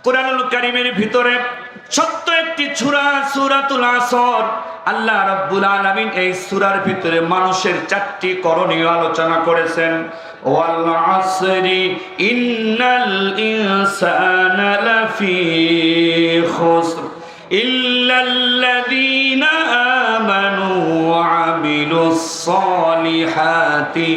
কুরআনুল কারীমের ভিতরে ছোট্ট একটি সূরা সূরাতুল আসর, আল্লাহ রাব্বুল আলামিন এই সূরার ভিতরে মানুষের চারটি করণীয় আলোচনা করেছেন। ওয়াল আসরি ইন্নাল ইনসানা লাফি খুসর ইল্লাল্লাযীনা আমানু ওয়া আমিলুস সালিহাতি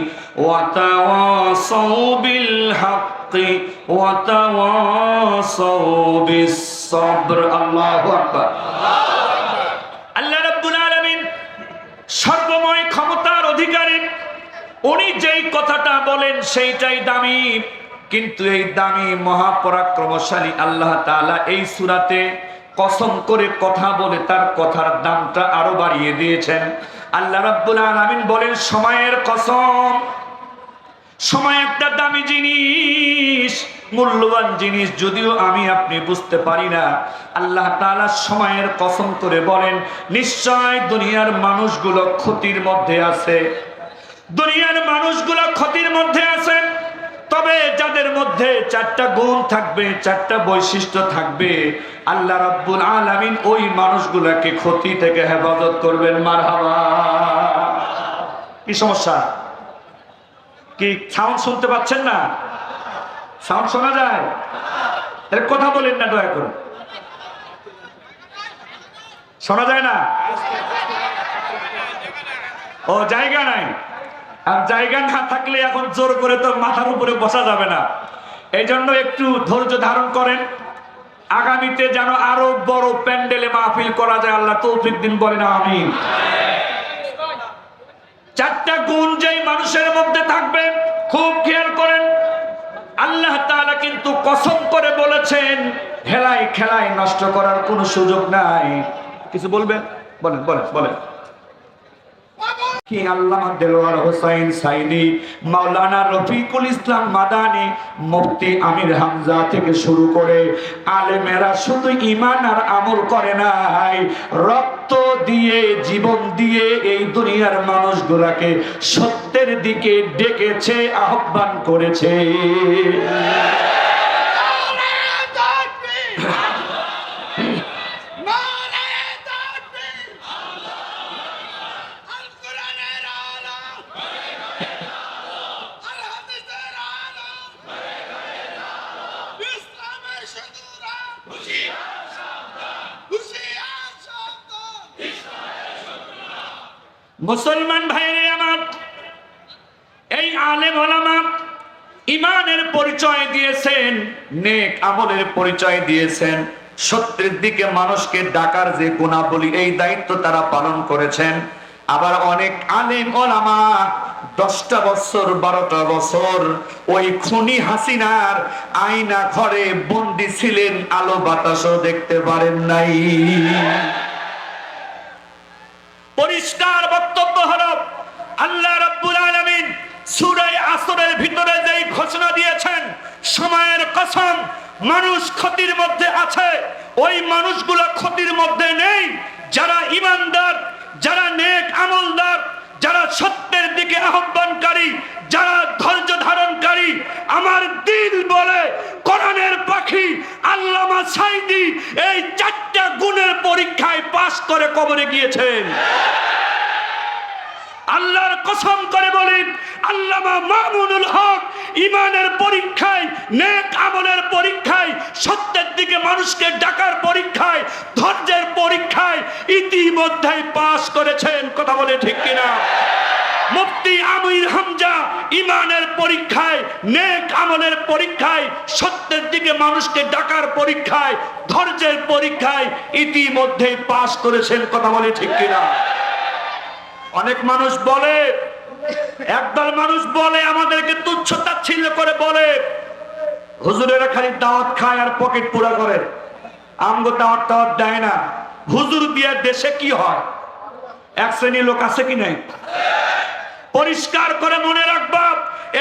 ওয়া তাওয়াসাউ বিল হাক্কি ওয়া তাওয়াসাউ বিস সাবর। আল্লাহু আকবার। আল্লাহ রাব্বুল আলামিন সর্বময় ক্ষমতার অধিকারী, উনি যেই কথাটা বলেন সেইটাই দামি। কিন্তু এই দামি মহাপরাক্রমশালী আল্লাহ তাআলা এই সূরাতে কসম করে কথা বলে তার কথার দামটা আরো বাড়িয়ে দিয়েছেন। আল্লাহ রাব্বুল আলামিন বলেন সময়ের কসম। সময় একটা দামি জিনিস, মূল্যবান জিনিস, যদিও আমি আপনি বুঝতে পারি না। আল্লাহ তাআলা সময়ের কসম করে বলেন নিশ্চয় দুনিয়ার মানুষগুলো ক্ষতির মধ্যে আছে, দুনিয়ার মানুষগুলো ক্ষতির মধ্যে আছে। তবে যাদের মধ্যে চারটা গুণ থাকবে, চারটা বৈশিষ্ট্য থাকবে, আল্লাহ রাব্বুল আলামিন ওই মানুষগুলোকে ক্ষতি থেকে হেফাজত করবেন। মারহাবা। কি সমস্যা? কি সাউন্ড শুনতে পাচ্ছেন না? সাউন্ড শোনা যায়? এর কথা বলেন না দয়া করে। শোনা যায় না? ও জায়গা নাই। আর জায়গা না থাকলে এখন জোর করে তো মাথার উপরে বসা যাবে না। এই জন্য একটু ধৈর্য ধারণ করেন। আগামীতে যেন আরো বড় প্যান্ডেলে মাহফিল করা যায়, আল্লাহ তৌফিক দিন, বলেন আমিন। চারটা গুণ যেই মানুষের মধ্যে থাকবে, খুব খেয়াল করেন। আল্লাহ তাআলা কিন্তু কসম করে বলেছেন হেলায় খেলায় নষ্ট করার কোনো সুযোগ নাই। কিছু বলবেন? বলেন বলেন বলেন। কি আল্লামা দেলোয়ার হোসাইন সাইদি, মাওলানা রফিকুল ইসলাম মাদানী, মুফতি আমির হামজা থেকে শুরু করে আলেমেরা শুধু ঈমান আর আমল করে নাই, রক্ত দিয়ে জীবন দিয়ে এই দুনিয়ার মানুষগুলোকে সত্যের দিকে ডেকেছে, আহ্বান করেছে। মুসলমান ভাইরে আমার, এই আলেম ওলামা ঈমানের পরিচয় দিয়েছেন, নেক আমলের পরিচয় দিয়েছেন, সত্যের দিকে মানুষকে ডাকার যে গুণাবলী, এই দায়িত্ব তারা পালন করেছেন। আবার অনেক আলেম ওলামা 10টা বছর 12টা বছর ওই খুনি হাসিনার আয়না ঘরে বন্দী ছিলেন, আলো বাতাসও দেখতে পারেন নাই। পরিষ্কার বক্তব্য হলো আল্লাহ রাব্বুল আলামিন সূরা আসরের ভিতরে যেই ঘোষণা দিয়েছেন, সময়ের কসম, মানুষ ক্ষতির মধ্যে আছে। ওই মানুষগুলো ক্ষতির মধ্যে নেই যারা ঈমানদার, যারা নেক আমলদার, যারা সত্যের দিকে আহ্বানকারী, যারা ধৈর্য ধারণকারী। আমার দিল বলে কোরআনের পাখি আল্লামা সাইদি এই 4টা গুণের পরীক্ষায় পাশ করে কবরে গিয়েছেন। আল্লাহর কসম করে বলি, আল্লামা মামুনুল হক ঈমানের পরীক্ষায়, নেক আমলের পরীক্ষায়, সত্যের দিকে মানুষকে ডাকার পরীক্ষায়, ধৈর্যের পরীক্ষায় ইতিমধ্যেই পাশ করেছেন। কথা বলে ঠিক কিনা? মুফতি আমির হামজা ঈমানের পরীক্ষায়, নেক আমলের পরীক্ষায়, সত্যের দিকে মানুষকে ডাকার পরীক্ষায়, ধৈর্যের পরীক্ষায় ইতিমধ্যেই পাশ করেছেন। কথা বলে ঠিক কিনা? অনেক মানুষ বলে, একদল মানুষ বলে, আমাদেরকে তুচ্ছ তাচ্ছিল্য করে বলে, হুজুরেরা খালি দাওয়াত খায় আর পকেট পুরা করে, আমগো দাওয়াত টাওয়াত দেয় না। হুজুর দিয়া দেশে কি হয়? এক শ্রেণীর লোক আছে কি নাই? পরিষ্কার করে মনে রাখবা,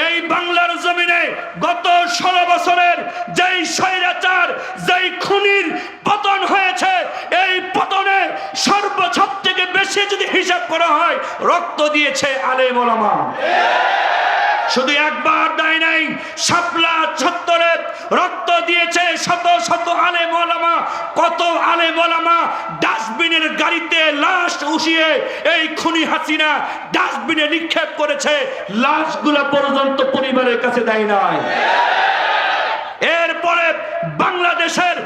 এই বাংলার জমিনে গত 16 বছরের যেই স্বৈরাচার, যেই খুনির পতন হয়েছে, এই পতনে সর্বসব থেকে বেশি যদি হিসাব করা হয়, রক্ত দিয়েছে আলেম ওলামা। শুধু একবার দেয় নাই, শাপলা চত্বরে রক্ত দিয়েছে শত শত কত আলেম ওলামা ডাস্টবিনের গাড়িতে লাশ উঠিয়ে এই খুনি হাসিনা ডাস্টবিনে নিক্ষেপ করেছে, লাশগুলো পর্যন্ত পরিবারের কাছে দেয় নাই। এরপরে বাংলাদেশের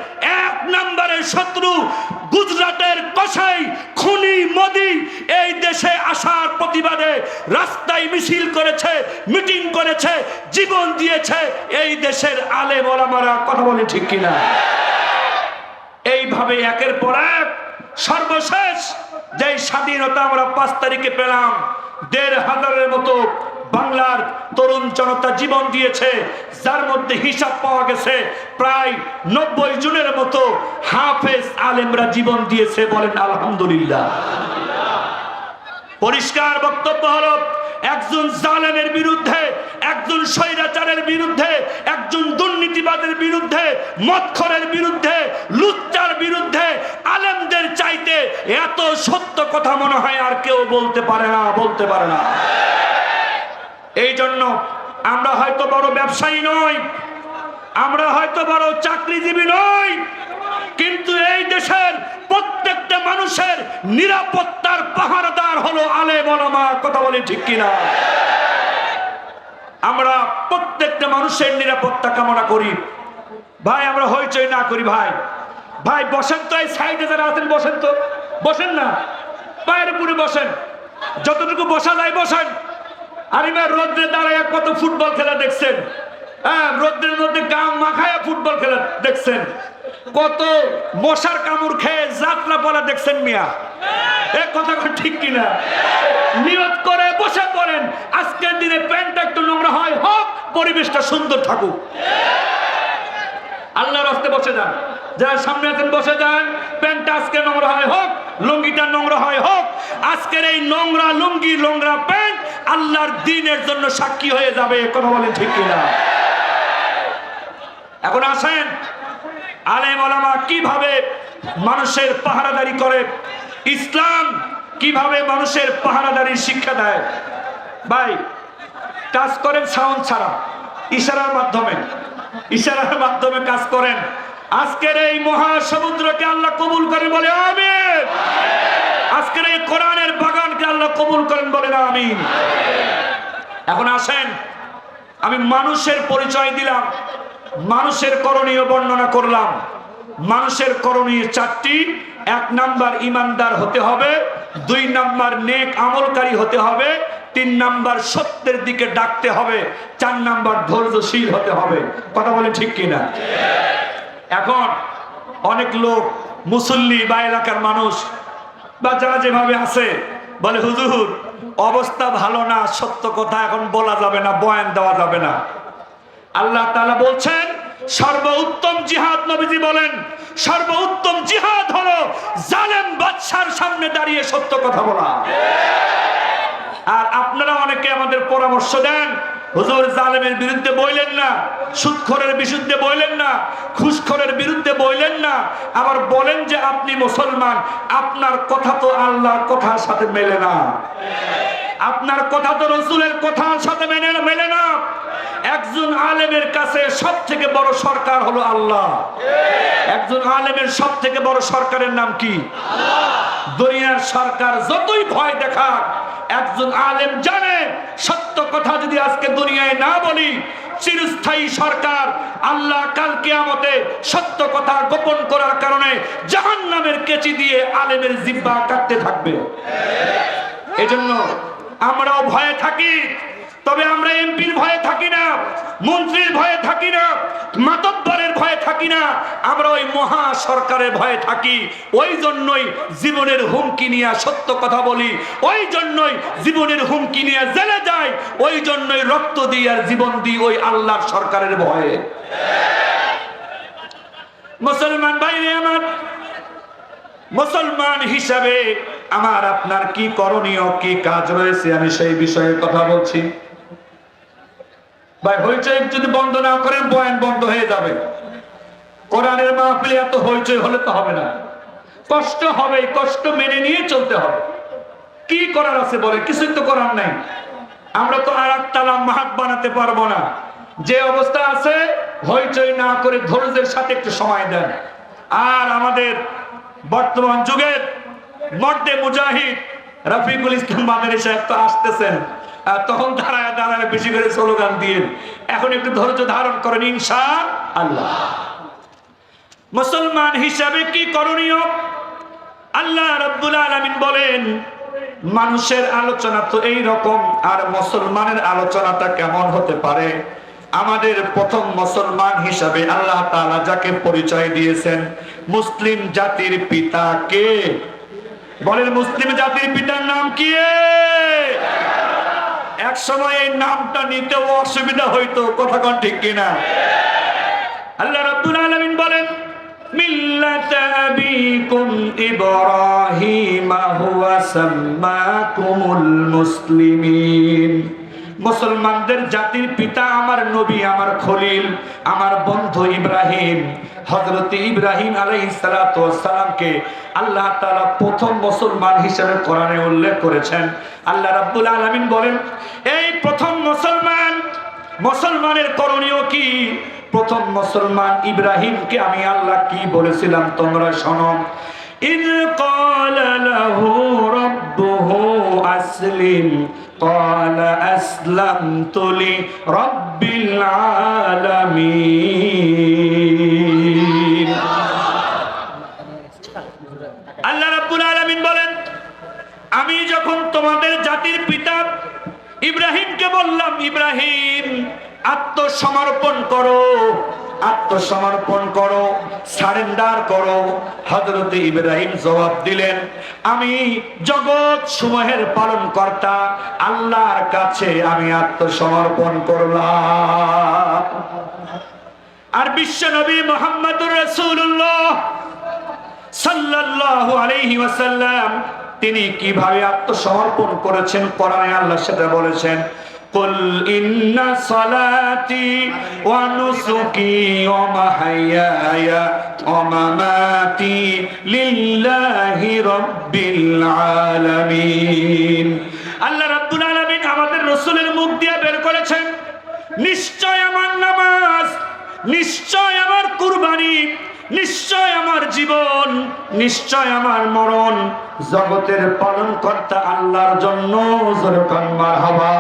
এক নম্বরের শত্রু গুজরাটের কসাই খুনি মোদি এই দেশে আসার প্রতিবাদে রাস্তায় মিছিল করেছে, মিটিং করেছে, জীবন দিয়েছে। এই দেশের আলেম ওলামারা কথা বলে ঠিক কিনা? এইভাবে একের পর এক সর্বশেষ যে স্বাধীনতা আমরা 5 তারিখে পেলাম, 1,500-এর মতো বাংলার তরুণ জনতা জীবন দিয়েছে, যার মধ্যে হিসাব পাওয়া গেছে প্রায় 90 জনের মতো হাফেজ আলেমরা জীবন দিয়েছে। বলেন আলহামদুলিল্লাহ। পরিষ্কার বক্তব্য হলো, একজন জালেমের বিরুদ্ধে, একজন স্বৈরাচারের বিরুদ্ধে, একজন দুর্নীতিবাদের বিরুদ্ধে, মদখোরের বিরুদ্ধে, লুচ্চার বিরুদ্ধে আলেমদের চাইতে এত সত্য কথা মনে হয় আর কেউ বলতে পারে না, বলতে পারে না। এই জন্য আমরা হয়তো বড় ব্যবসায়ী নই, আমরা হয়তো বড় চাকরিজীবী নই, কিন্তু এই দেশের প্রত্যেকটা মানুষের নিরাপত্তার পাহারাদার হলো আলেম ওলামা। কথা বলি ঠিক কিনা? আমরা প্রত্যেকটা মানুষের নিরাপত্তা কামনা করি। ভাই আমরা হইচই না করি। ভাই ভাই বসেন তো, এই সাইডে যারা আছেন বসেন তো, বসেন না, পায়ের উপরে বসেন, যতটুকু বসা যায় বসেন। আর এবার রোদ্রে দাঁড়ায় কত ফুটবল খেলা দেখছেন, হ্যাঁ, রোদ্রের মধ্যে গাম মাখায়া ফুটবল খেলা দেখছেন, কত মশার কামড় খেয়ে যাত্রা পড়া দেখছেন মিয়া। এ কথা ঠিক কিনা? নিয়ত করে বসে পড়েন, আজকের দিনে প্যান্টটা একটু নোংরা হয় হোক, পরিবেশটা সুন্দর থাকুক। আল্লাহর রাস্তে বসে যান, যারা সামনে আছেন বসে যান। প্যান্টটা আজকে নোংরা হয় হোক, লুঙ্গিটা নোংরা হয় হোক, আজকের এই নোংরা লুঙ্গি নোংরা প্যান্ট আল্লাহর দ্বীনের জন্য সাক্ষী হয়ে যাবে। কথা বলেন ঠিক কিনা? এখন আসেন, আলেম ওলামা কিভাবে মানুষের পাহারাদারি করে, ইসলাম কিভাবে মানুষের পাহারাদারির শিক্ষা দেয়। ভাই কাজ করেন সাউন্ড ছাড়া, ইশারার মাধ্যমে, ইশারার মাধ্যমে কাজ করেন। আজকের এই মহাসমুদ্রকে আল্লাহ কবুল করে বলে আমিন। আজকের এই কোরআনের বাগানকে আল্লাহ কবুল করেন বলেন আমিন। এখন আসেন, আমি মানুষের পরিচয় দিলাম, মানুষের করণীয় বর্ণনা করলাম। মানুষের করণীয় 4টি। 1 নাম্বার ইমানদার হতে হবে, 2 নাম্বার নেক আমলকারী হতে হবে, 3 নাম্বার সত্যের দিকে ডাকতে হবে, 4 নাম্বার ধৈর্যশীল হতে হবে। কথা বলে ঠিক কিনা? এখন অনেক লোক মুসল্লি বা এলাকার মানুষ বা যারা যেভাবে আছে বলে, হুজুর অবস্থা ভালো না, সত্য কথা এখন বলা যাবে না, বয়ান দেওয়া যাবে না। আল্লাহ তাআলা বলছেন সর্বোত্তম জিহাদ, নবীজি বলেন সর্বোত্তম জিহাদ হলো জালেম বাদশার সামনে দাঁড়িয়ে সত্য কথা বলা। আর আপনারা অনেকে আমাদের পরামর্শ দেন, হুজুর জালেমের বিরুদ্ধে বইলেন না, সুদখোরের বিরুদ্ধে বইলেন না, ঘুষখোরের বিরুদ্ধে বইলেন না, আবার বলেন যে আপনি মুসলমান, আপনার কথা তো আল্লাহর কথার সাথে মেলে না, আপনার কথা তো রাসূলের কথার সাথে মেলে না। একজন আলেমের কাছে সবথেকে বড় সরকার হলো আল্লাহ। একজন আলেমের সবথেকে বড় সরকারের নাম কি? আল্লাহ। দুনিয়ার সরকার যতই ভয় দেখাক, একজন আলেম জানে সত্য কথা যদি আজকে দুনিয়ায় না বলি, চিরস্থায়ী সরকার আল্লাহ কাল কিয়ামতে সত্য কথা গোপন করার কারণে জাহান্নামের কেচি দিয়ে আলেমের জিহ্বা কাটতে থাকবে। এজন্য আমরাও ভয়ে থাকি, তবে আমরা এমপির ভয়ে থাকি না, মন্ত্রীর ভয়ে থাকি না, মাতব্বরের ভয়ে থাকি না, আমরা ওই মহা সরকারের ভয়ে থাকি। ওই জন্যই জীবনের হুমকি নিয়ে সত্য কথা বলি, ওই জন্যই জীবনের হুমকি নিয়ে জেলে যাই, ওই জন্যই রক্ত দিই আর জীবন দিই ওই আল্লাহর সরকারের ভয়ে। মুসলমান ভাই আমার, মুসলমান হিসাবে আমার আপনার কি করণীয়, কি কাজ রয়েছে, আমি সেই বিষয়ে কথা বলছি। ভাই হইচই যদি বন্ধ না করেন বয়ান বন্ধ হয়ে যাবে। কোরআনের মাহফিলে এত হইচই হলে তো হবে না, কষ্ট হবে, কষ্ট মেনে নিয়ে চলতে হবে। কি করার আছে বলে? কিছুই তো করার নাই। আমরা তো আর একতলা মাহাত বানাতে পারবো না। যে অবস্থা আছে হইচই না করে ধৈর্যের সাথে একটু সময় দেন। আর আমাদের বর্তমান যুগের মর্দে মুজাহিদ রফিকুল ইসলাম মাদানী সাহেব তো আসতেছেন, তখন দাঁড়ায় দাঁড়ায় বেশি করে স্লোগান দিয়ে। এখন একটু ধৈর্য ধারণ করেন ইনশাআল্লাহ। মুসলমান হিসাবে কি করণীয়? আল্লাহ রাব্বুল আলামিন বলেন, মানুষের আলোচনা তো এই রকম, আর মুসলমানের আলোচনাটা কেমন হতে পারে? আমাদের প্রথম মুসলমান হিসাবে আল্লাহ তাআলা যাকে পরিচয় দিয়েছেন, মুসলিম জাতির পিতা কে? বলেন, মুসলিম জাতির পিতার নাম কি? এক সময় এই নামটা নিতেও অসুবিধা হইতো, কথা কোন ঠিক কিনা? আল্লাহ রাব্বুল আলামিন বলেন, মিল্লাতা আবিকুম ইব্রাহিম হুয়া সাম্মাকুমুল মুসলিমিন। মুসলমানদের জাতির পিতা আমার নবী, আমার খলিল, আমার বন্ধু ইব্রাহিম। হযরত ইব্রাহিম আলাইহিস সালাতু ওয়াস সালামকে আল্লাহ তাআলা প্রথম মুসলমান হিসেবে কোরআনে উল্লেখ করেছেন। আল্লাহ রাব্বুল আলামিন বলেন, এই প্রথম মুসলমানের করণীয় কি? প্রথম মুসলমান ইব্রাহিমকে আমি আল্লাহ কি বলেছিলাম তোমরা শোনো। ইয ক্বালা লাহু রাব্বুহু আসলিম ক্বালা আসলামতু লিরাব্বিল আলামিন। আল্লাহ রাব্বুল আলামিন বলেন, আমি যখন তোমাদের জাতির পিতা ইব্রাহিমকে বললাম, ইব্রাহিম আত্মসমর্পণ করো, আত্মসমর্পণ করো, সারেন্ডার করো। হযরত ইব্রাহিম জবাব দিলেন, আমি জগৎ সমূহের পালন কর্তা আল্লাহর কাছে আমি আত্মসমর্পণ করলাম। আর বিশ্ব নবী মুহাম্মদুর রাসূলুল্লাহ সাল্লাল্লাহু আলাইহি ওয়াসাল্লাম তিনি কিভাবে আত্মসমর্পণ করেছেন কোরআনে আল্লাহ সেটা বলেছেন, কুল ইন্না সালাতি ওয়া নুসুকি ওয়া মাহইয়ায়া ওয়া মামাতি লিল্লাহি রাব্বিল আলামিন। আল্লাহ রাব্বুল আলামিন আমাদের রাসূলের মুখ দিয়ে বের করেছেন, নিশ্চয় আমার নামাজ, নিশ্চয় আমার কুরবানি, নিশ্চয় আমার জীবন, নিশ্চয় আমার মরণ জগতের পালনকর্তা আল্লাহর জন্য। জোরে কান মারহাবা।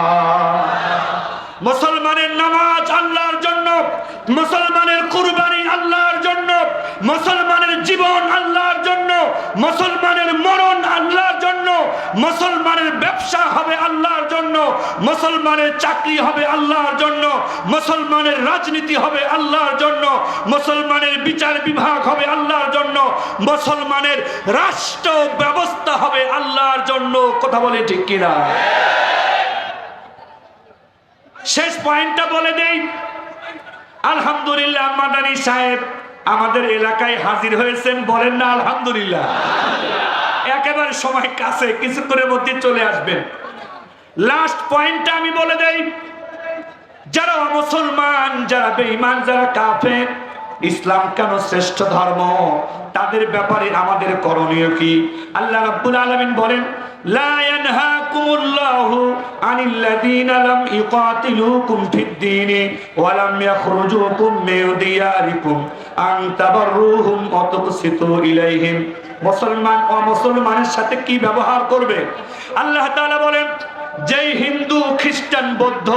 মুসলমানের নামাজ আল্লাহর জন্য, মুসলমানের কুরবানি আল্লাহর জন্য, মুসলমানের জীবন আল্লাহর জন্য, মুসলমানের মরণ আল্লাহর জন্য, মুসলমানের ব্যবসা হবে আল্লাহর জন্য, মুসলমানের চাকরি হবে আল্লাহর জন্য, মুসলমানের রাজনীতি হবে আল্লাহর জন্য, মুসলমানের বিচার বিভাগ হবে আল্লাহর জন্য, মুসলমানের রাষ্ট্র ব্যবস্থা হবে আল্লাহর জন্য। কথা বলে ঠিক কিনা? শেষ পয়েন্টটা বলে দেই, আলহামদুলিল্লাহ মাদানী সাহেব আমাদের এলাকায় হাজির হয়েছেন, বলেন না আলহামদুলিল্লাহ। একেবারে সময় কাছে, কিছুক্ষণের মধ্যে চলে আসবেন। লাস্ট পয়েন্টটা আমি বলে দেই, যারা মুসলমান, যারা বেঈমান, যারা কাফের, ইসলাম কেন শ্রেষ্ঠ ধর্ম, তাদের ব্যাপারে আমাদের করণীয় কি? আল্লাহ রাব্বুল আলামিন বলেন, লা ইয়ানহাকুমুল্লাহু আনিল্লাযীনা লাম ইউকাতিলুকুম ফিদ-দীনি ওয়া লাম ইয়াখরুজুকুম মিন দিয়ারিকুম আন তাবাররুহুম ওয়া তুকসিতু ইলাইহিম। মুসলমান ও মুসলমানের সাথে কি ব্যবহার করবে? আল্লাহ তাআলা বলেন, যেই হিন্দু, খ্রিস্টান, বৌদ্ধ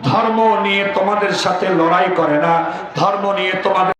ধর্ম নিয়ে তোমাদের সাথে লড়াই করে না, ধর্ম নিয়ে তোমাদের